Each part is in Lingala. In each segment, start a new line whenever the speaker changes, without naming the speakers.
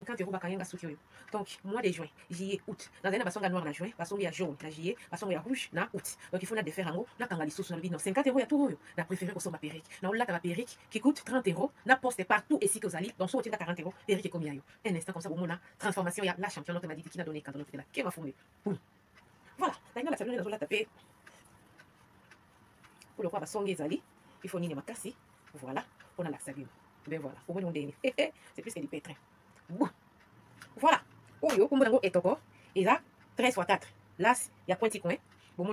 50 euros bakayanga suki oyo. Donc mois de juin, juillet, août. Dans un basonga noir na juin, basonga ya jaune na juillet, basonga ya rouge na août. Donc il faut na défaire ango, na kanga lisusu na bino 50 euros ya tout oyo. Na préféré ko somba perruque. Na olata la perruque qui coûte 30 euros, na poste partout ici que vous allez. Donc so otinda 40 euros, perruque comme yayo. Un instant comme ça bon na transformation ya la championne m'a dit qui n'a donné quand on fait la kema fumé. Voilà, la salon na zola taper. Pour le roi basonga ezali, il faut nini makasi. Voilà, on a la savine. Ben voilà, au moins c'est plus que du pétrin. Voilà. Oyo, comme vous et toko, et là, 13 x 4. Là, il y a pointi coin. Bon,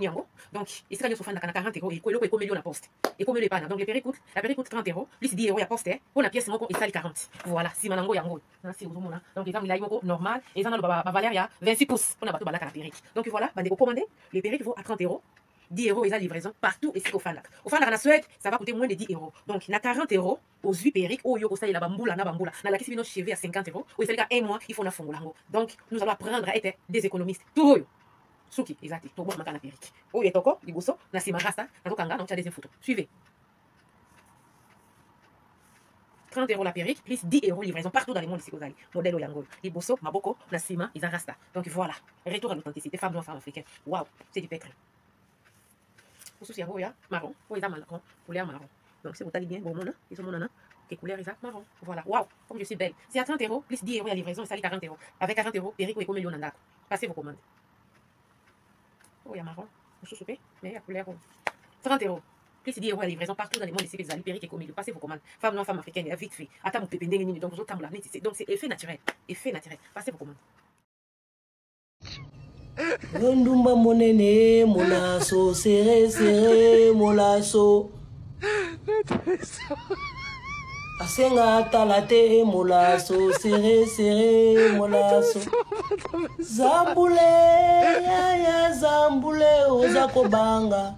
donc, ici, quand vous avez 40 euros, et vous avez la poste. Et comme le pan, donc, la perruque coûte 30 euros, plus 10 euros, il y a poste. Pour la pièce, il y a 40. Voilà, si manango yango. Donc, les gens, il y a normal, et ça, la valeur, il y a 26 pouces. On a battu la perruque. Donc, voilà, vous commandez, les perruques vont à 30 euros. 10 euros et la livraison partout ici au Fandak. Au Fandak, en Suède, ça va coûter moins de 10 euros. Donc, il y a 40 euros aux 8 perruques. Oh, yo, ça y est, la bamboula, na bamboula. Na la kisi, nos cheveux à 50 euros. Ou il fait un mois, il faut na fongolango. Donc, nous allons apprendre à être des économistes. Tout yo. Souki, exact. Tout bon, ma la perruque. Oh, il est toko, il bosso, na si marasta, na tokanga, donc tu as des photos. Suivez. 30 euros la perruque, plus 10 euros livraison partout dans le monde ici aux allez. Modèle Oyango. Les bosso, maboko, na sima, ils rasta. Donc voilà. Retour à l'authenticité. Femmes noires, femmes africaines. Waouh, c'est du pétrin. Pour ceux qui marron, pour les marron, couleur marron. Donc, si vous allez bien, bon, ils ont que couleur est marron. Voilà, waouh, comme je suis belle. C'est à 30 euros, plus 10 euros à livraison, et ça 40 euros. Avec 40 euros, Perico et Comélion Nandako. Passez vos commandes. Oh, il y a marron, vous soupez, mais il y a couleur 30 euros. Plus 10 euros à livraison partout dans le monde ici, les Perico et Comélion. Passez vos commandes. Femmes noires, femmes africaines, vite fait. Attends, vous pépez, donc vous autres, donc c'est effet naturel. Effet naturel. Passez vos commandes.
Ndumba monene molaso serré serré molaso asenga talate molaso serré serré molaso zambule ya zambule ozako banga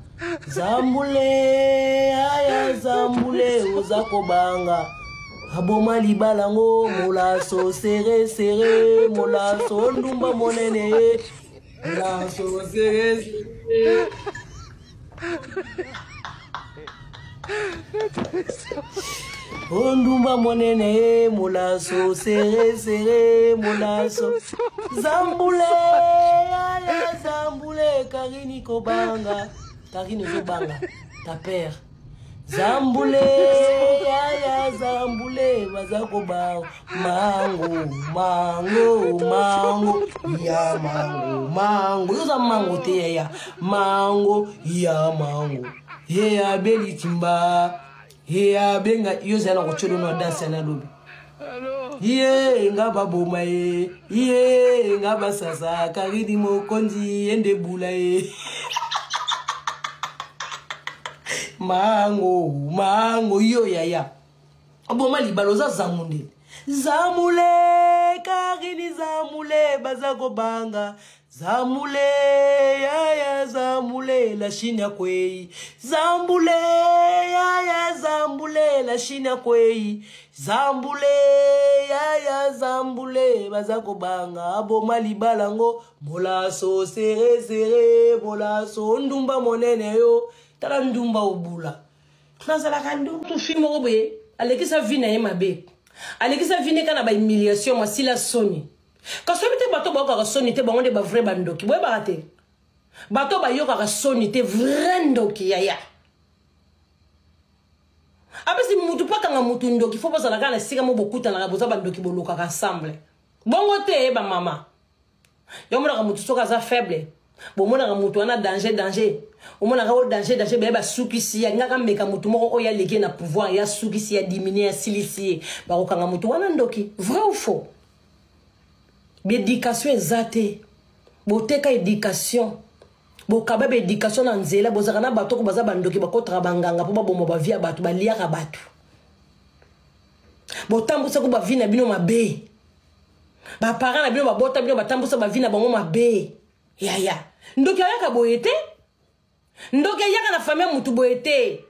zambule ya zambule ozako banga aboma libalango molaso serré serré molaso ndumba monene la saucisse. Ondumba monene molaso serré serré molaso zambule ya zambule karini kobanga karini zobanga ta père zambule ya zambule bazako ba mango mango mango ya mango mango yoza mango te ya mango ya mango ya beli timba ya benga yoza na kocholo no danse na lobi ye ngaba boma ye ngaba sasa karidi mokonzi ende bula ye mango mango yo ya aboma libaloza zamunde zamule karini zamule bazako banga zamule ya zamule la shina kwei zambule ya zambule la shina kwei zambule ya zambule bazako banga aboma libalango molaso serré serré molaso ndumba monene yo tala ndumba obula nazala kandu to film obe alekisa vina ye mabe alekisa vina kana ba humiliation masila soni kaso bite bato ba ka soni te bango de ba vrai bandoki boye ba te bato ba yoka ka soni te vrai ndoki ya abesi mutu paka nga mutu ndoki faut pas la kana sika mo bokuta na boza bandoki boloka ensemble bongo te ba mama yomona ka mutu soka za faible bomona ka mutu ana danger omona ka danger ba sukisi ya ngaka meka mutu moko oya lege na pouvoir ya sukisi ya diminuer ya silisi ba ko kanga mutu wana ndoki vrai ou faux l'éducation ezate boteka éducation bokaba éducation na nzela bozaka na bato ko baza bandoki bakotra banganga po baboma ba via bato baliaka bato botambusa ko ba vie na bino mabe ba parents na bino babota bino batambusa ba vie na bango mabe ya ndoki ayaka boyete ndoki ayaka na famille mutu boyete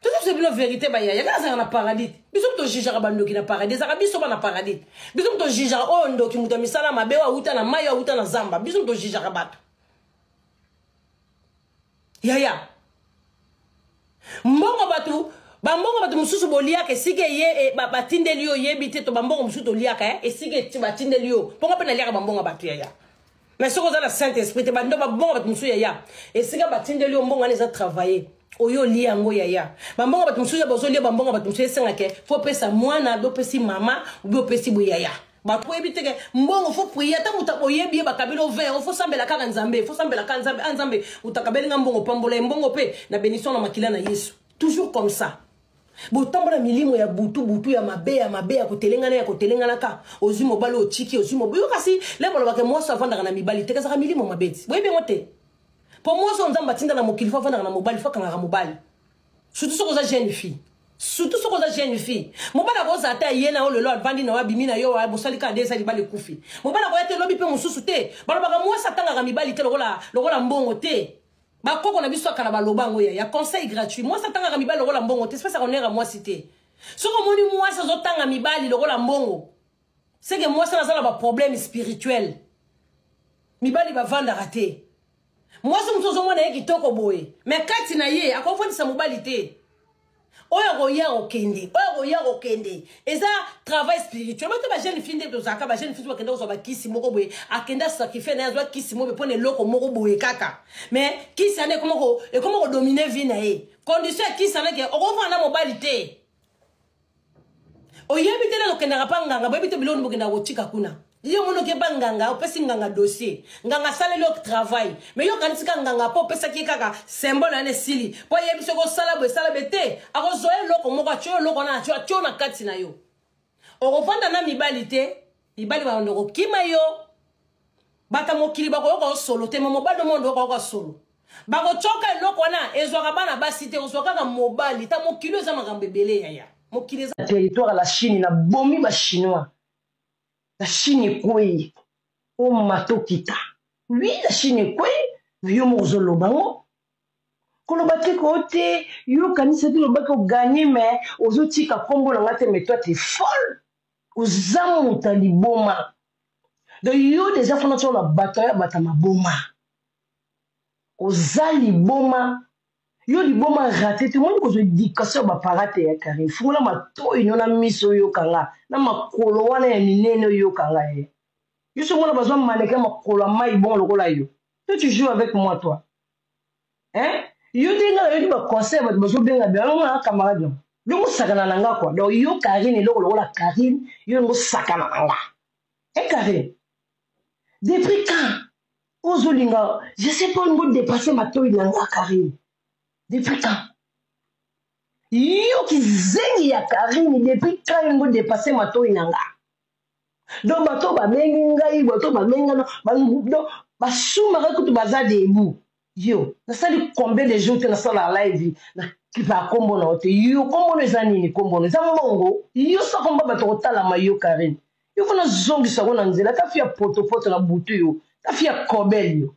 tout ça c'est la vérité ba ya kana na paradis biso to jijaka bandoki na paradis zaka biso ba na paradis biso to jijaka o ndoki mutu misala mabe wa uta na mayo wa uta na zamba biso to jijaka bato ya mbongo batu bambongo bato mususu boliaka esike ye batindeli yo yebi te to bambongo mususu toliaka esike batindeli yo mpongo mpe naliaka bambongo bato yaya mais soko oza na saint esprit te bando bambongo bato mususu yaya esika batindeli yo mbongo wana eza travailler oyo lia yango yaya bambongo bato mususu bozolia bambongo bato mususu esengake fo pesa mwana bopesi mama ubi opesi boyaya bato oyebi teke mbongo fo prier ata muta oyebi bakabeli overt fo sambela kaka nzambe fo sambela kaka nzambe nzambe utakabeli nga mbongo pambola mbongo pe na bénédiction na makila na Yesu toujours comme ça botambola milimo ya butu ya mabe ya kotelengana ka ozi mobali ochiki ozi mobali kasi le bolo bake moi savanda na mibali teka za milimo mabeti boyebi ngote pour moi so nzamba tinda na mokili fa vanda na mobali fa kanga mobali surtout so ko za jeune fille mobala ko za ta yena o lelo bandi na wabimi na yo wa bosali ka ndesa libali kufi mobala ko yete lobi pe mususu te balo baka moi satanga ga mibali te lokola mbongo te ba koko na biso akala balobango ya conseil gratuit moi satanga ga mibali lokola mbongo te c'est pas ça qu'on est à moi cité soko moni moi ça zotanga mibali lokola mbongo c'est que moi ça na ba problème spirituel mibali ba vanda raté moi so mtozo mwana yeki toko boye mais kati na ye akofondisa mobali te oyo ya okende eza travail spirituel bato ba jeune fille de zaka ba jeune fille bakenda ko ba kisi moko boye akenda sacrifice na zo kisi moko pone loko moko boye kaka mais kisi ane komoko dominer vie na ye condition kisi ane ke okova na mobali te oyebi te na okenda kapanga boyebi te biloni bokenda ko tika kuna yo mono ke banganga opesi nganga dossier nganga sala le travail mais yo kanisi nganga po pesa ki kaka symbole ane sili po yebi se ko sala bete ako zoe loko moko atyo loko na atyo na kati na yo okofanda na mibali te mibali ba ndoko kima yo bata mokili bako ko solo te mobali do mondo ko solo bako choka loko na ezwaka bana basi te ozwaka ka mobali ta mokili za makambe bele yaya mokili za territoire la Chine na bomi ba chinois. La Chine est quoi? O matokita. Oui, la Chine est quoi? Yo mozolo bango. Kolobate kote, yo kanisa ti lobaka o gagner mais ozoti ka kombo na ngate mais toi t'es folle. Ozamu tali boma. Donc yo déjà fona sur la bataille batama boma. Ozali boma. Yo li boma raté tout le monde ko éducation ba parate ya kare fungula mato inyona miso yo kanga na makolo wana ya minene yo kanga ye yo so mona bazwa maneka makolo mai bon lokola yo toi tu joues avec moi toi hein yo dinga yo di ba conseil ba bazo benga bien na camarade yo mo sakana nanga quoi donc yo Karine lokola Karine yo mo sakana nanga et Karine depuis quand ozolinga je sais pas ngo dépasser mato inanga Karine. Depuis quand? Yo qui zengi ya Karine depuis quand il m'a dépassé ma to inanga. Donc bato ba menga yi bato ba menga no ba suma ka kutu baza debu. Yo, na sali combien de jours na sala live na ki ba kombo na ote. Yo kombo ne zani ni kombo ne zamongo. Yo sa komba bato kotala ma yo Karine. Yo fona zongi sa kona nzela ta fia poto na butu yo. Ta fia kobel yo.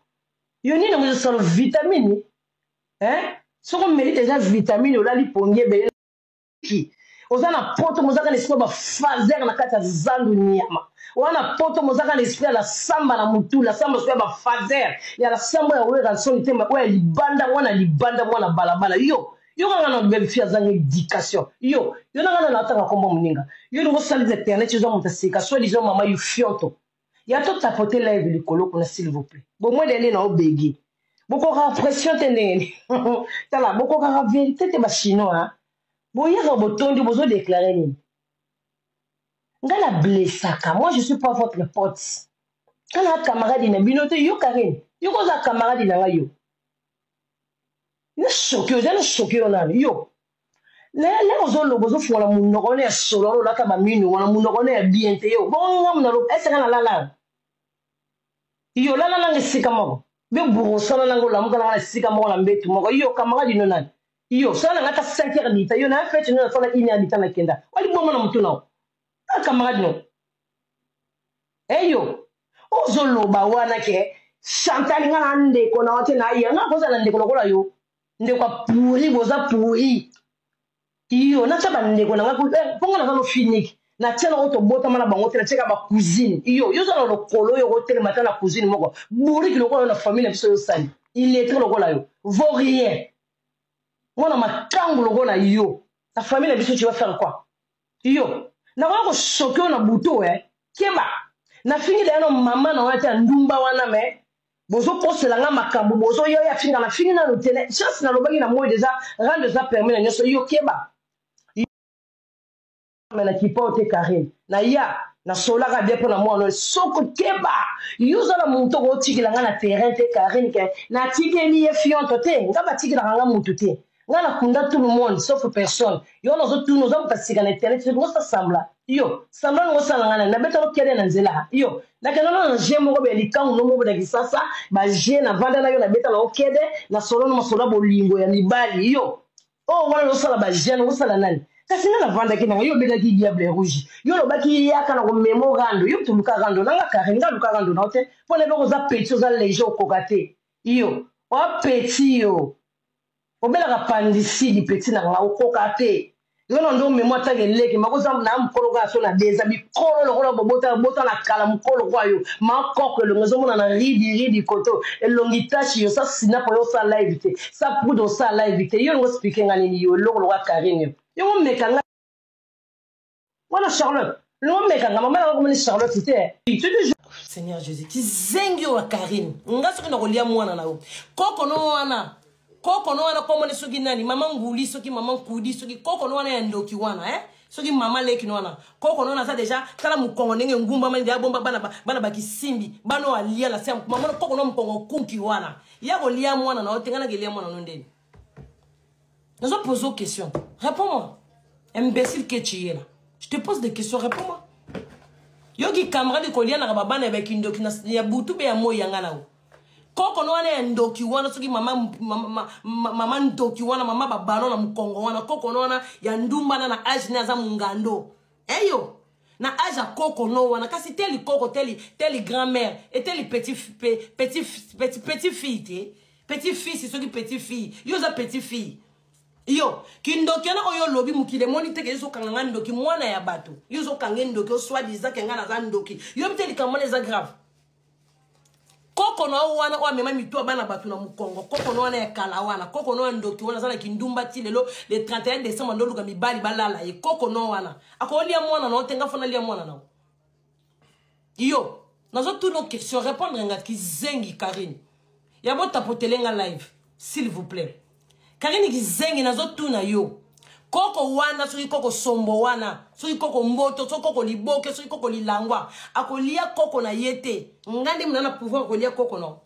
Yo ni na mo sala vitamine. Hein? Si on mérite déjà vitamine, on a li pongé belle qui. On a na poto mozaka l'esprit ba fazer na kata zandu nyama. On a poto mozaka l'esprit la samba na mutu, la samba so ba fazer. Ya la samba ya wera son tema wa libanda wana balabala. Yo kanga na vérifier zanga éducation. Yo na na tanga kombo muninga. Yo ngo sali internet zo mutasika so disons mama yu fionto. Ya to tapoter live likolo kuna s'il vous plaît. Bon moi d'aller na obegi. Boko ka pression tenene. Tala boko ka vérité te ba chinois. Boya ka botondi bozo déclarer ni. Ngala blessaka. Moi je suis pas votre pote. Quand la camarade na binote yo Karine. Yo ko za camarade na yo. Ne choqué on a yo. Le ozolo bozo fola munoko ne solo la ka ba minu wana munoko ne bien te yo. Bon ngam na lo esa na la. Yo la ngesika moko. Be buru sala nango la mukana na sika mo la mbetu moko yo camarade no nani yo sala ngata 5 heures dita yo na fete no sala ina dita na kenda wali bomo na mutu na a camarade no yo ozolo ba wana ke Chantal ngana nde ko na wote na ya ngako sala nde ko lokola yo nde kwa puri boza puri yo na taba nde ko na ngako ponga na sala finiki na tela auto bota mana bango tela cheka ba cuisine yo za lo kolo yo hotel mata na cuisine moko buri ki lokolo na famille biso yo sali il est très lokola yo vaut rien mona makangu lokola yo La famille, tu vas faire quoi? Yo, na wako choqué na buto keba. Na fini de no maman na wate ndumba wana me. Bozo poste la nga makambo bozo yo ya finga na fini na no tele. Chance na lobaki na moi déjà rendre ça permis na nyoso yo keba. Mais na kipote Karine. Na ya na sola ka bien pour na moi no soko keba. Yo za na muto ko tikila nga na terrain te Karine ke na tikeli ye fionto te. Nga ba tikila nga muto te. Nga na kunda tout le monde sauf personne. Yo no zo tout nous avons passé na internet tu dois ça sembla. Yo, sembla ngo sala nga na beto kele na nzela. Yo, na kana na jemo ko be likang no mo be kisasa ba je na vanda na yo na beta na okede na solo no masola bolingo ya libali. Yo. Oh wala no sala ba je no sala nani. Kasi na vanda kina yo beta ki diable rouge. Yo no baki ya kana ko memorando. Yo tu luka rando na nga karenga luka rando na ote. Pone be ko za petit za lejo kokate. Yo, o petit yo. Obela ka pandicide petit na nga okokate. Yo no ndo mémoire ta geleki makoza na mkolo ga so na deza bi kolo lokolo bota na kala mkolo kwa yo ma kokko lo ngozo mona na ridi koto elongitachi yo sa sina po yo sa live te sa pudo sa live te yo ngo speaking ngani yo lokolo wa Karine yo mo meka nga wana Charlotte lo meka nga mama ko moni Charlotte te Seigneur Jésus ki zengi wa Karine nga so kina kolia mwana na yo koko no wana koko no wana komo ne soki nani mama nguli soki mama kudi soki koko no wana ya ndoki wana soki mama leki no wana koko no wana sa deja kala mukongo ndenge ngumba mandi ya bomba bana bakisimbi bano alia la sem mama koko no mukongo kunki wana ya ko lia mwana na otenga na gelia mwana no ndeni nazo pose une question réponds-moi imbécile que tu es là je te pose des questions réponds-moi yogi camarade ko lia na baba na bekindoki na ya butu be ya moya ngana o koko no wana ndoki wana soki mama ndoki wana mama babano na mkongo wana koko no wana ya ndumba na age na za mungando eyo na age koko no wana kasi teli koko teli grand-mère et teli petit fille petit fils soki petit fille yo za petit fille yo kindoki na oyo lobi mukile moni teke yo kanganga ndoki mwana ya bato yo zo kange ndoki o swadi za kenga na za ndoki yo mteli kamone za grave koko no wana wa mema mitwa bana batu na mukongo koko no wana ya kala wana koko no ndoki wana zana kindumba ti lelo le 31 décembre ndo luka mibali balala ye koko no wana akolia mwana no tenga fona lia mwana na yo nazo tout nos questions répondre ngati zengi Karine ya bota potelenga live s'il vous plaît Karine ki zengi nazo tout na yo koko wana soki koko sombo wana soki koko mboto soki koko liboke soki koko lilangwa akolia koko na yete ngandi mnana pouvoir kolia koko no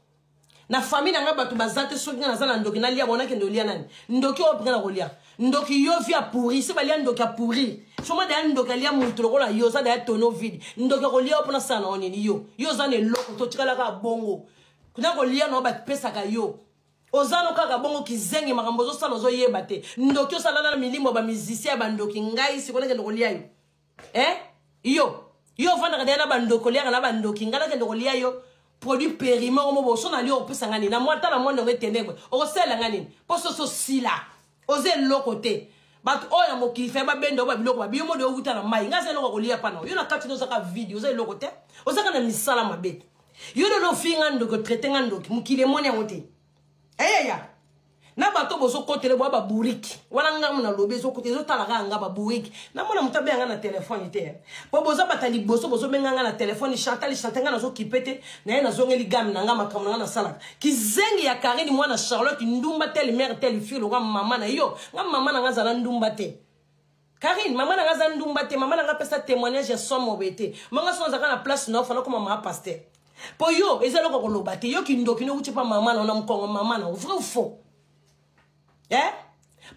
na famille nga batu bazate soki na zana ndoki na lia bona ke ndolia nani ndoki o pingana kolia ndoki yo via pourri se balia ndoki a pourri soma da ndoki lia mutu lokola yo za da tono vide ndoki kolia opona sana onini yo za ne loko to tikala ka bongo kuna kolia no ba pesa ka yo ozano kaka bongo kizengi makambo zo sala zo yeba te ndoki osala na milimo ba musicien ba ndoki ngai sikona ke ndokolia yo yo vana ka dena ba ndokolia na ba ndoki ngala ke ndokolia yo produit périmé mo bo so na lio opesa ngani na mwata na mondo ngetendebe o sela ngani poso so sila oze lokote but oya mo kife ba bendo ba biloko ba biomo de okuta na mai ngase loko kolia pana yo na kati no saka video oze lokote ozaka na misala mabe yo no finga ndoko traiter ndoki mukile moni ngote ya na bato bozo kotele bo ba buriki wana ngam na lobe zo kote zo tala nga ba buriki na mona mutabe nga na telefone te bo bozo batali bozo benga nga na telefone Chantal nga na zo kipete na ye na zo ngeli gam na nga makamna nga na sala kizengi ya Karine mwana Charlotte ndumba tel mère tel fille nga mama na yo nga mama na nga zala ndumba te Karine mama na nga zala ndumba te mama na nga pesa témoignage ya somo bete manga so zaka na place no fana comme mama pasteur po yo ezalo ko lobate yo kindoki no uchipa mama na mkongo mama na vrai ou faux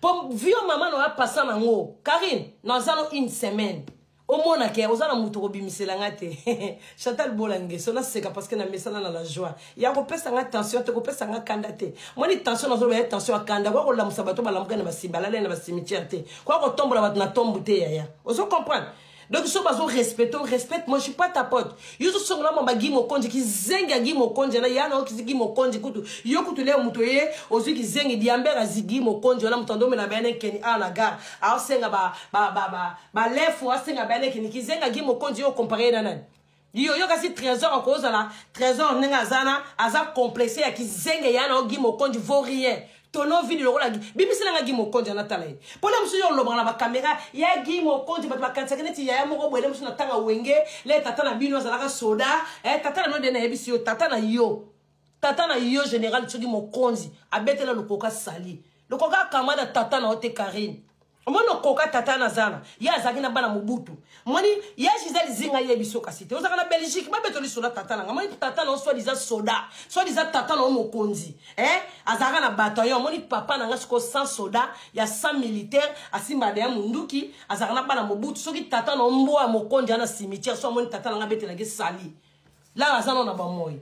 po vio mama no apasa na ngo Karine na zano une semaine au mona ke ozana mutu ko bimisela ngate Chantal Bolange so na seka parce que na mesana na la joie ya ko pesa nga tension te ko pesa nga kandate moni tension na zo ba tension akanda ko la musabato ba lamuka na basibala na basimitière te ko tombola bat na tombute ya ozo comprendre. Donc, si on respecte, moi je suis pas ta pote. Yo so ngala mamba gimo konji ki zenga gimo konji na yana ki gimo konji kutu. Yo kutu le mutoye ozu ki zengi diambera zigimo konji na mutando me na bene keni ala ga. A senga ba lefu a senga bene keni ki zenga gimo konji yo comparer na nani. Yo kasi trésor en cause là, trésor nenga zana aza complexé ya ki zenga yana gimo konji vaut rien. tono vide le rôle bimisi na Guy Mokonzi na tala ye pona musu yo lobana ba caméra ya Guy Mokonzi ba kanisa keneti ya moko boele musu na tanga wenge le tata na bino zalaka soda tata na no de na yebisi yo tata na yo général Guy Mokonzi abetela lokoka sali lokoka kamada tata na ote Karine Omono koka tata na zana ya zaki na bana Mobutu moni ya Gisèle Zinga yebiso kasite ozaka na Belgique ba betoli soda tata na moni tata na soit disant soda soit disant tata na Mokonzi azaka na bataillon moni papa na ngasko 100 soda ya 100 militaires asimba de munduki azaka na bana Mobutu soki tata na mbo ya Mokonzi na cimetière soit moni tata na betela ke sali la azana na ba moyi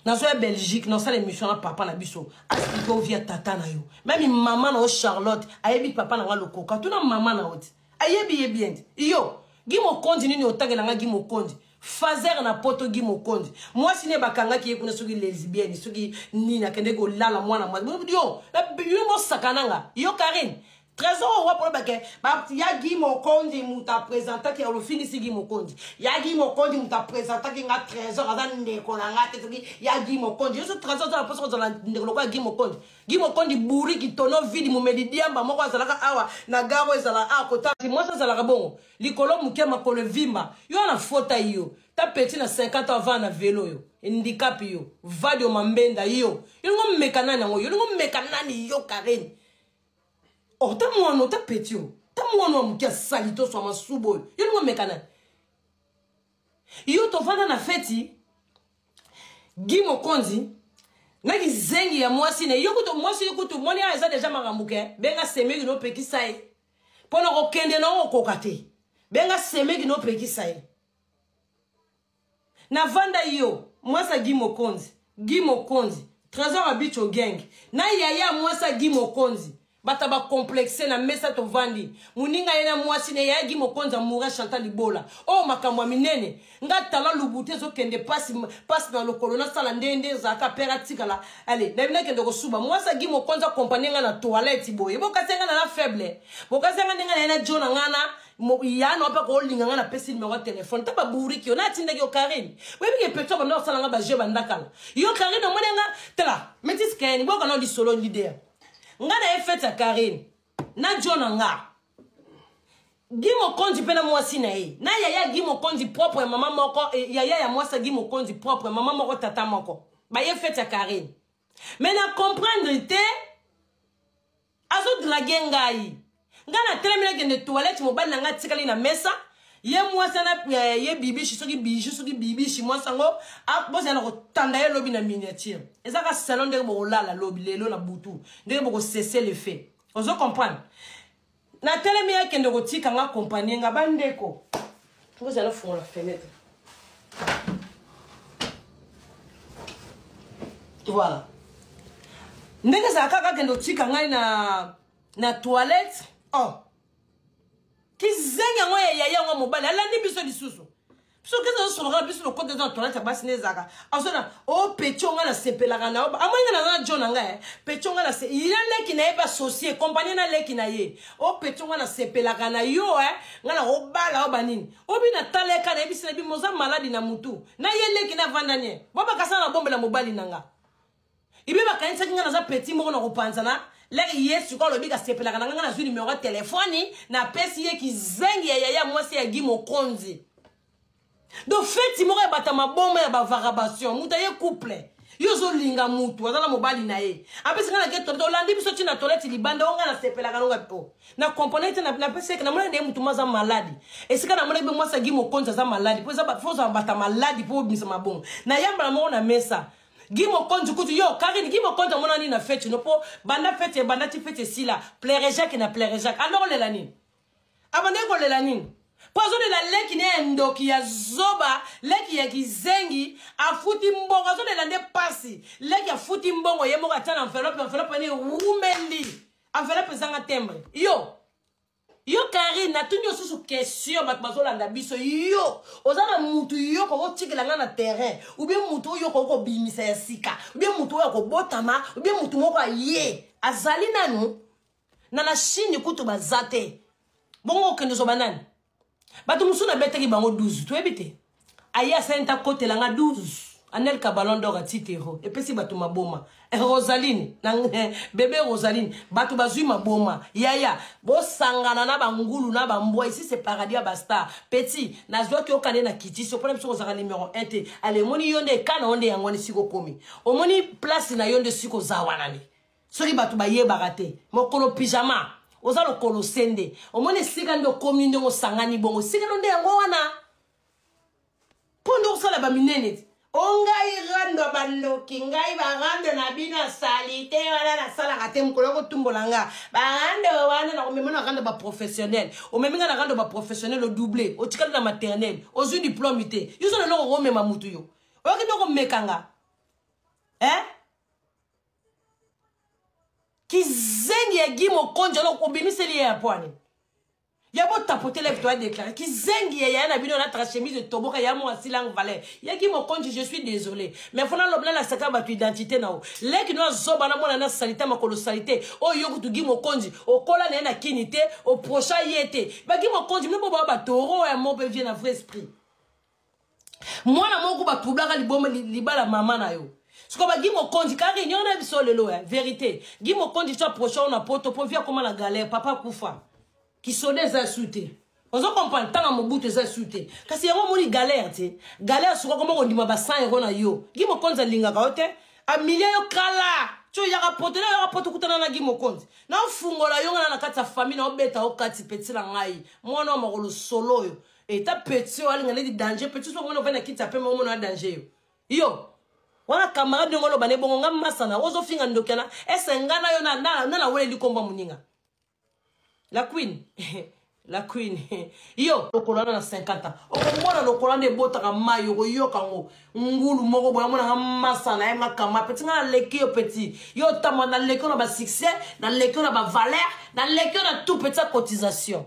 dans la Belgique, dans les émissions à papa na biso, aspiko via tata na yo. Même maman na Charlotte, ayebi papa na le coca, tout na maman na oti. Ayebi bien. Yo, Guy Mokonzi nini otage na Guy Mokonzi. Fazer na poto Guy Mokonzi. Moi sine bakanga ki yekuna soki lesbienne, soki nina kende go lala mwana mwa. Yo, yo mo sakananga. Yo Karine. Trésor on va pour le ya Guy Mokonzi muta présenta qui le fini si Guy Mokonzi ya Guy Mokonzi muta présenta qui nga trésor azan ndeko na ngate soki ya Guy Mokonzi yo trésor za poso za ndeko kwa Guy Mokonzi buri ki tono vidi mu medidiamba moko azalaka awa na garo ezala akota moi ça zalaka bongo likolo muke makolo vimba yo na fota yo ta petit na 50 ans avant na vélo yo handicap yo vadio mambenda yo ngo mekanani ngo yo ngo mekanani yo Karine. Oh, ta mouano, ta pétio. Ta mouano, qui a salito sur ma soubo. Yo no mekana. Yo to vanda na feti. Guy Mokonzi. Na ki zengi ya mwasi ne. Yo kuto mwasi yo kuto. Mwani ya eza deja marambuke. Benga seme gino peki sae. Pono ko kende na o kokate. Benga seme gino peki sae. Na vanda yo. Mwasa Guy Mokonzi. Guy Mokonzi. Trésor abicho gang. Na yaya mwasa Guy Mokonzi. Bata ba complexe na mesa to vandi muninga yena mwasi ne ya Guy Mokonzi moura Chantal Libola oh makamwa minene nga tala lubute zo kende passe na lokolo na sala ndende zaka peratika la allez na bina kende ko suba mwasa Guy Mokonzi accompagner nga na toilette boye boka senga na faible boka senga nga na jona ngana ya no pa ko linga nga na pesi numéro téléphone ta ba buriki ona tinda yo Karine webi ke peto ba no sala nga ba je bandakala yo Karine mo nga tala metis ken boka no di solo leader nga na efeta Karine na jona nga Guy Mokonzi pena mwasi na ye na yaya Guy Mokonzi propre maman moko yaya ya mwasa Guy Mokonzi propre maman moko tata moko ba ye feta Karine mais na comprendre te azo draguer ngai nga na telemina kende toilette mobile na nga tikali na mesa ye mwasa na ye bibishi soki bibishi mwasa ngo boza na ko tanda ye lobi na miniature ezaka salon de bo lala lobi lelo na butu ndenge boko cesser le fait ozo comprendre na telemina kende ko tika nga compagnie nga bandeko boza na fond la fenêtre voilà ndenge za kaka kende tika nga na toilette oh Kizenga ngoya yaya ngo mobali alandi biso lisusu biso kezo soloka biso le côté dans toilette basi nezaka azona o pecho nga na sepelaka na oba amwenga na jona nga pecho nga na se ilele ki na eba associé compagnie na leki na ye o pecho nga na sepelaka na yo nga na obala oba nini obi na taleka na ebisi na bi moza maladi na mutu na yele ki na vandanie boba kasa na bombe la mobali nanga ibe bakanisa kinga na za petit moko na kopanzana leki yesu ko lobi ka sepelaka na nga na zwi numéro téléphone na pesi ye ki zengi ya yaya mwasi ya Guy Mokonzi do feti moko ya bata maboma ya bavarabation muta ye couple yo zo linga mutu azala mobali na ye apesi nga na ke toilette olandi biso tina toilette libanda onga na sepelaka nonga po na componente na pesi na mona ne mutu maza maladi esika na mona be mwasi ya Guy Mokonzi za maladi po za foza bata maladi po bimisa mabongo na yamba na mona mesa Guy Mokonzi kutu yo Karine Guy Mokonzi mona ni na fête no po banda fête banda ti fête sila plaire Jacques na plaire Jacques alors le lanine abande ko le lanine pozo de la leki ne ndoki ya zoba leki ya kizengi afuti mbongo zo de la ne pasi leki afuti mbongo ye mo katana enveloppe ni rumeli enveloppe zanga timbre yo Karine na tunyo susu question batmazo landa biso yo ozana mutu yo ko tikela nga na terrain ou bien mutu yo ko bimisa ya sika ou bien mutu yo ko botama ou bien mutu moko ye azali nanu na la Chine kutu bazate bongo kende zo banani batu musuna beteki bango 12 tu ebite aya senta kote langa 12 Anelka Ballon d'Or à Titero. Et puis si batou ma boma. Rosaline, bébé Rosaline, batou bazu ma boma. Yaya, bo sangana na bangulu na bamboa. Ici c'est paradis à basta. Petit, na zwa ki okane na kiti. Si problème sur ozara numéro 1 te. Allez, moni yonde kana onde yangwani siko komi. O moni place na yonde siko zawanani. Sori batou ba ye barate. Mokolo pyjama. Oza lo kolo sende. O moni sika ndo komi ndo sangani bongo. Sika ndo yangwana. Pondo sala ba minene. Ongai rando bandoki ngai barando na bina salite wala na sala kate mkoloko tumbolanga barando wana na omemena rando ba professionnel omeminga na rando ba professionnel o doublé o tikala na maternelle o zu diplôme té yuzo na loko mema mutu yo oki doko mekanga kizengi ya gimo konjo lo kobimiseli ya pwani. Yabo tapoter lève toi déclarer qui zengi ya na bino na tra chemise de toboka ya mo asilang valet ya ki mo konji je suis désolé mais fona lobla la saka ba tu identité na o leki no zoba na mona na salité makolo salité o yoku tu gi mo konji o kola na kinité o prochain yete ba gi mo konji mbo ba toro ya mo pe vient na vrai esprit mwana moko ba tublaka liboma libala mama na yo. Ce qu'on va dire mon conduit, car il y en a sur le lot, vérité. Dis mon conduit, tu as prochain, on a poto, pour voir comment la galère, papa Koufa. Qui sont des insultés. On se comprend, tant à mon bout des insultés. Parce qu'il y a un moment galère, tu sais. Galère, sur comment on dit, ma bassin et on a yo. Dis mon conduit, linga kaote. A millier yo kala. Tu y a rapporté, là, rapporté, koutana na gimo conduit. Na fungo la yo, na kata famille, na obeta, o kati petit la ngai. Moi, non, ma rolo solo yo. Et ta petit, o alinga di danger. Petit, soit on va quitter, après, mon a danger yo. Wana camarade de ngolo bane bongo ngam masana ozo finga ndokana ese ngana yo na wele likomba muninga la queen la queen yo lokolana na 50 ans okomona lokolana de botaka mayo ko yo kango ngulu moko boya mona ngam masana e makama petit ngana leki yo petit yo tama na leki na ba succès na leki na ba valeur na leki na tout petit cotisation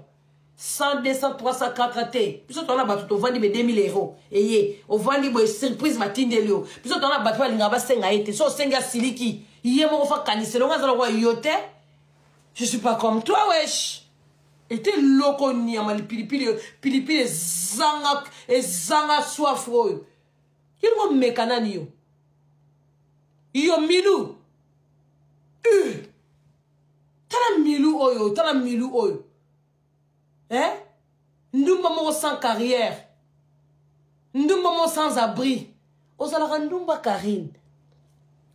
100, 200, 300, 400 T. Puis on a battu au vendre 2000 €. Et au vendre une surprise matin de l'eau. Puis on a battu à l'ingaba 5 a été. So 5 a siliki. Hier mon fa canissé. On a zalo yote. Je suis pas comme toi wesh. Était loco ni amali pilipili zanga et zanga soifro. Il mo mekanani yo. Yo milou. Tala milou oyo, tala milou oyo. Ndumba mo sans carrière. Ndumba mo sans abri. Ozala ndumba Karine.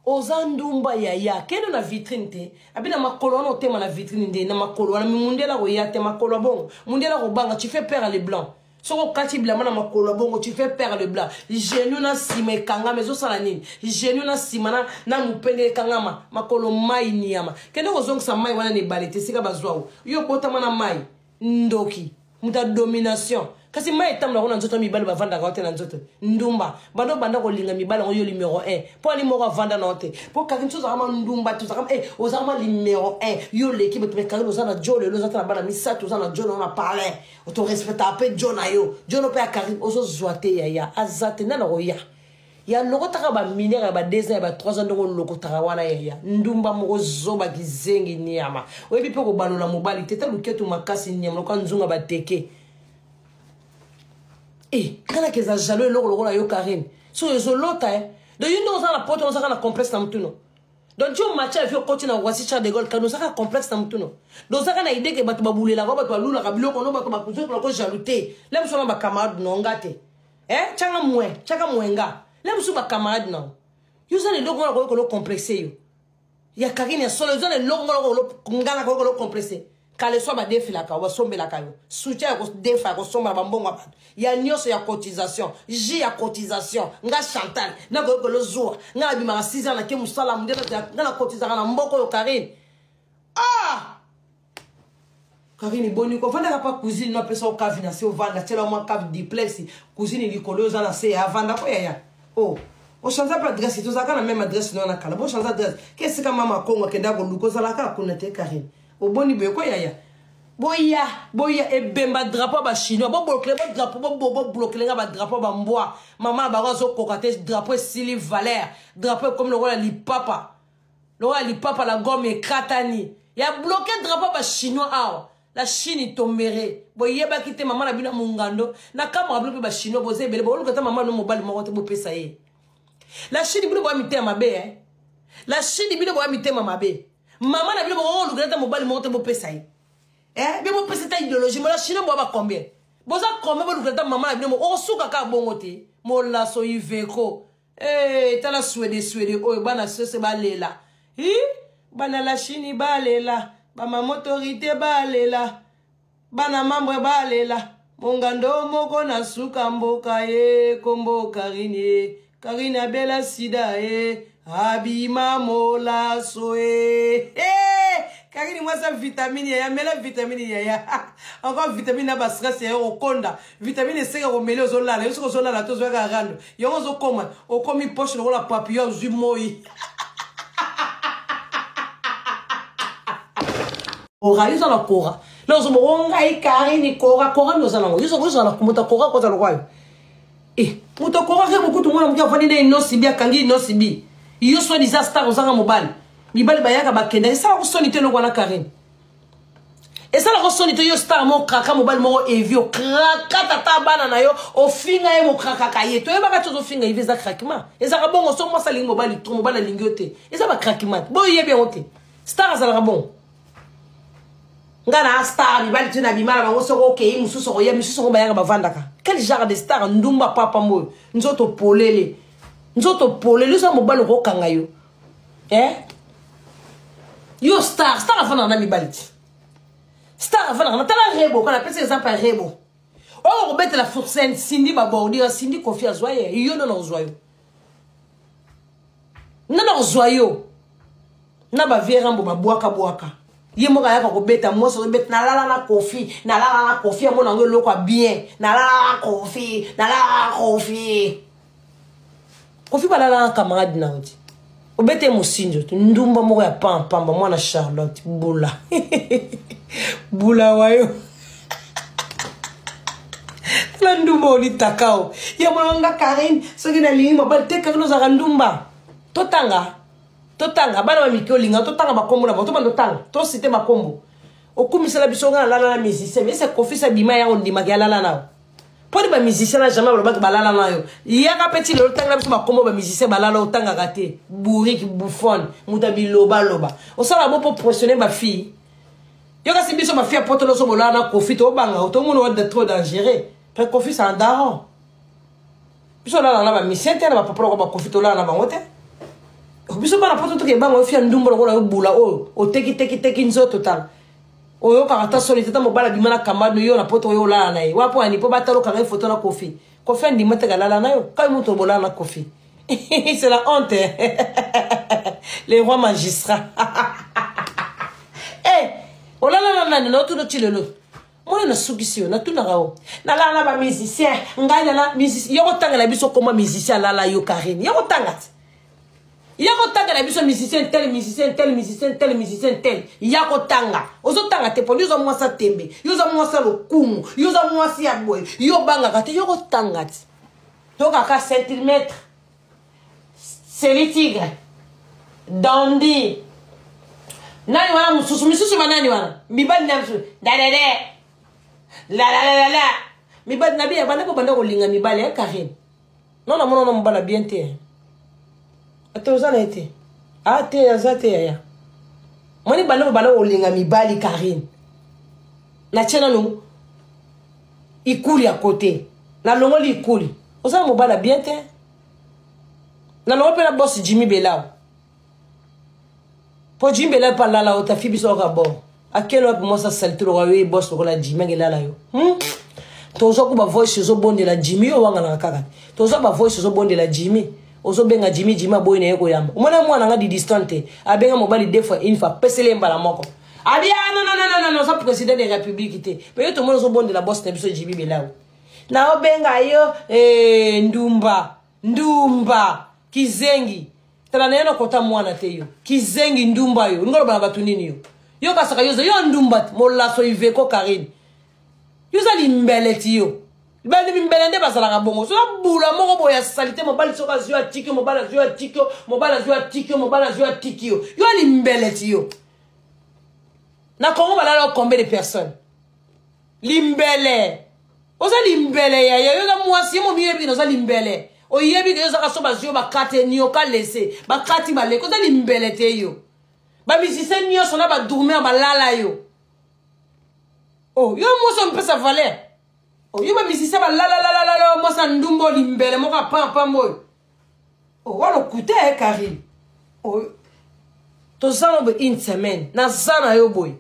Oza ndumba yaya. Keno na vitrine te. Abina makolo wana otema na vitrine nde. Na makolo wana mundela ko yate makolo bongo. Mundela ko banga tu fais peur les blancs. Soko kati blama na makolo bongo tu fais peur les blancs. Genou na sima kanga mezo sala nini. Genou na sima na mupende kangama. Makolo mai niyama. Keno ko zonga mai wana ne balete sika bazwa. Yo kota mana mai. Ndoki muta domination kasi mai tamla ko na nzoto mibalo ba vanda ka hote na nzoto ndumba bando banda ko linga mibalo yo numéro 1 po ali moko vanda na hote po ka kintu za kama ndumba tu za kama ozama numéro 1 yo l'équipe te ka loza na jole loza na bana misato za na jole na parler auto respecta pe jona yo jono pe akari ozo zoate ya azate na ko ya ya loko taka ba minera ba 2 ans ba 3 ans ndoko loko taka wana ya ndumba moko zoba kizengi nyama webi pe ko balola mobali teta luketu makasi nyama loko nzunga ba teke kana keza jalo loko la yo Karine so yo lota do you know ça la porte on ça na complexe na mtuno donc tu match avec yo coach na wasi cha de gol kanu ça complexe na mtuno do ça na idée ke batu babulela ko batu alula ka biloko no batu bakuzo ko jalouté lem so ba camarade no ngate changa mwenga là vous ba camarade non yo ça les logo ko lo complexé yo ya Karine solo zo les logo ko ngala ko lo complexé kale so ba defila ka wa sombela ka yo soutien ko defa ko somba ba mbongo ba ya nyoso ya cotisation j ya cotisation nga Chantal na ko lo zo nga bi ma 6 ans na ke musala mundela na cotisation na mboko yo Karine Karine boni ko vanda pa cousine no pesa o kavina se o vanda tela mo kav duplex cousine likolo za na se avanda ko ya oh, on change pas d'adresse, tu as la même adresse non na kala. Bon change d'adresse. Qu'est-ce que maman Congo kenda go luko zala ka kunete Karine. O boni be ko yaya. Boya e bemba drapeau ba chinois. Bo bloquer ba drapeau bo bloquer nga ba drapeau ba mboa. Maman ba zo kokate drapeau Sili Valère. Drapeau comme le roi li papa. Le roi li papa la gomme katani. Ya bloqué drapeau ba chinois awa. La Chine tomberait. Boye ba kite maman na bina mungando. Na kama bloqué ba chinois boze bele bo lukata maman no mobile mo te bo pesa ye. La Chine bino boa mité mabe hein. La Chine bino boa mité mabe. Maman na bino boa lugreta mobile monte bo pesa yi. Eh, bien mo pesa ta idéologie, mo la Chine boa ba combien? Boza combien bo lugreta maman na bino mo o suka ka bongote. Mo la so yveko. Eh, tala Suède oh bana se ba lela. Hi? Bana la Chine ba lela. Ba ma autorité ba lela. Bana mambre ba lela. Mongando moko na suka mboka kombo Karine. Karina bela sida abima mola soe. Karine moi ça vitamine ya mela vitamine ya. Encore vitamine na ba stress ya okonda. Vitamine C ko mele ozolala, yo so la to zo ka rando. Yo zo koma, o komi poche no la papillon zu moi. Ora yo la kora. Là on monga Karine kora no za nango. Yo so la kumuta kora ko za lokwayo. Mutokora ke beaucoup tout le monde qui a no sibi akangi no sibi. Yo so disaster ozanga mobile. Mibali bayaka bakenda. Et ça la sonité no wana Karine. Et ça la sonité yo star mo kraka mobile mo evio kraka tata bana na yo o finga e mo kraka kaye. To e baka to finga e visa krakima. Et ça rabon so mo saling mobile to mobile lingiote. Et ça ba krakima. Bo yebe ote. Star za rabon. Ngana star mibali tuna bimala bango soko okay mususu ko ya mususu ko bayanga bavandaka. Quel genre de star ndumba papa mo nzoto polele so mobali ko kanga yo yo star afana na mibali star afana na tala rebo kana pese exemple rebo o ko bete la fourcenne Cindy babordi Cindy Kofi azwaye yo no ozwayo na ozwayo na ba vierambo babwaka Yemo kaya ko beta mo so bet na la Kofi mo na ngelo kwa bien na la Kofi ba la camarade na oti obete musinjo ndumba mo ya pamba mwana Charlotte bula bula wayo la ndumba oli takao yemo nga Karine so gina lingi mo ba te kakno za ndumba totanga bana mikio linga totanga makombo na bato bandotanga to cité makombo okumisala bisonga na la musicien mais c'est Kofi sa bima ya ondima ya la na podi ba musicien na jamais ba balala na yo yaka petit le tanga biso makombo ba musicien balala otanga gate bourrique bouffon mutabi loba o sala bo pour pressionner ma fille yo ka sibiso ma fille poto lo so bolana Kofi to banga to muno de trop dangereux pe Kofi sa ndaro biso la ba musicien te na ba papa ko ba Kofi to la na bangote biso bana poto to ke bango fi ndumbo ko la bula o teki nzo total o yo ka ta solite ta mobala bimana kamado yo na poto yo la na yi wapo ani po batalo ka ngai photo na Kofi ndi mate ga la na yo ka muto bola na Kofi c'est la honte les rois magistrats o la no to chilelo mo na sukisio na tuna gao na la ba musicien ngai na musicien yo tanga la biso koma musicien la yo Karine yo tanga Yako tanga na biso musicien tel yako tanga ozo tanga te po yozo mwasa tembe yozo mwasa lokumu yozo mwasi ya boy yo banga kate yoko tanga ti to kaka centimètre c'est les tigres Dandy nani wana misusu banani wana mibali na misusu la mibali na biya bana ko banda ko linga mibali ya Karine non na mono mbala bien te atozana ete ate azate ya moni bana olinga mibali Karine na chena no ikuli à côté na longoli ikuli oza mobala bien te na longo pe na boss Jimmy Belao po Jimmy Belao pa lala o ta fi biso ka bon akelo api mo sa salto lo we boss ko la Jimmy ngelala yo tozo ko ba voice zo bonde la Jimmy o wanga na kaka tozo ba voice zo bonde la Jimmy ozo benga Jimmy boy na yeko yamba mwana mwana nga di distante abenga mobali deux fois une fois pesele mbala moko abia non ça président de la République te mais yo to mona zo bonde la boss na biso Jimmy Belao na obenga yo ndumba kizengi tala neno kota mwana te yo kizengi ndumba yo ngolo bana batu nini yo kasaka yo ndumba mola so iveko Karine yo za limbeleti yo bandi bimbelende basala bongo so bula moko boya salite mobali soka zio atiki mobala zio atiki yo limbeleti yo na Congo balala combien de personnes limbele oza limbele ya yo za mwasi mo biye bino za limbele oyebi ke ezaka so bazio bakate nyoka laissé bakati bale ko tali mbelete yo ba musicien nyonso na ba dormir balala yo oh yo moso mpesa valeur oh yo ba musicien balala mosa ndumbo limbele moka pambo oh walo kute Karine oh to zano be une semaine na zana yo boy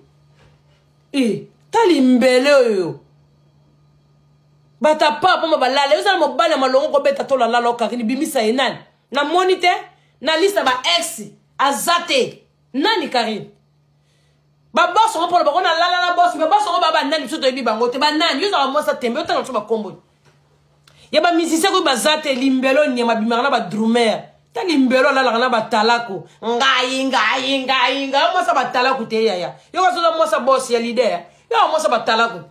tali mbele yo bata papa ma balala yo zana mo bala malongo ko beta to la lalo Karine bimisa enani na monite na lista ba ex azate nani Karine ba boss on polo ba kona la boss ba boss on ba nani soto ebi bango te ba nani yo za mo sa tembe yo tanga so ba kombo ya ba musicien ko bazate limbelo nyama bimara na ba drummer ta limbelo la na ba talako ngai mo sa ba talako te ya yo ko so mo sa boss ya leader yo mo sa ba talako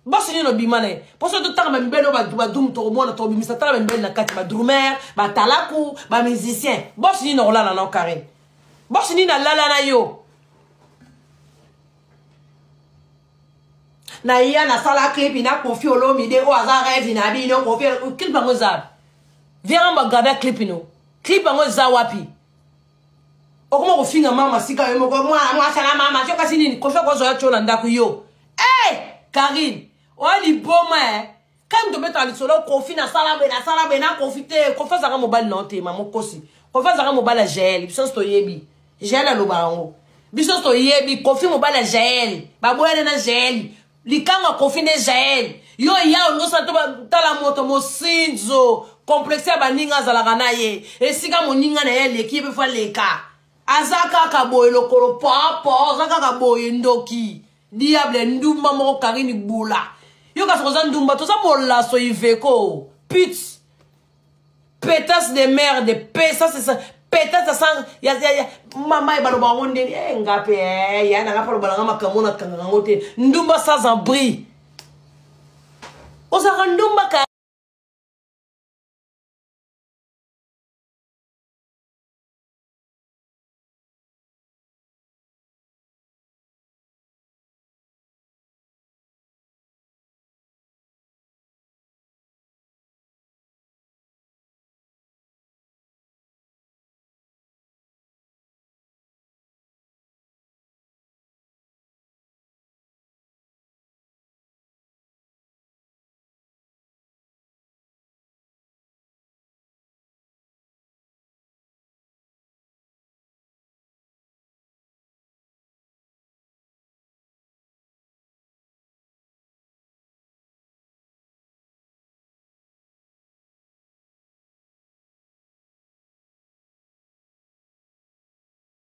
boss ni no bimane pour ça to tanga mbelo ba dum to mo na to bimisa tala mbelo na kati ba drummer ba talako ba musicien boss ni no la na Karine boss ni na la na yo na iya na sala clip na Koffi Olomide o azara vina bi no Koffi clip bango za viens ba gada clip no clip bango za wapi o kuma ko finga mama sika yo ko mwa sala mama sio kasi nini Koffi ko zo ya chola ndaku yo Karine o ali boma quand to mettre ali solo Koffi na sala be na Koffi te Koffi za ka mobile no te mama kosi Koffi za ka mobile gel biso sto yebi gel alo bango biso sto yebi Koffi mobile gel ba boele na gel likanga Koffi ne Jael yo ya no santo tala moto mo sinzo complexe ba ninga zalaka na ye esika moninga na ye l'équipe fa leka azaka ka boye lokolo papa azaka ka boye ndoki diable ndumba mo Karine bula yo ka soza ndumba to sa bola so iveko pute pétasse de merde ça c'est ça pétasse ça ya mama e balo ba wonde ngape ya na ngapalo balanga makamona kanga ngote ndumba sans abri oza ndumba ka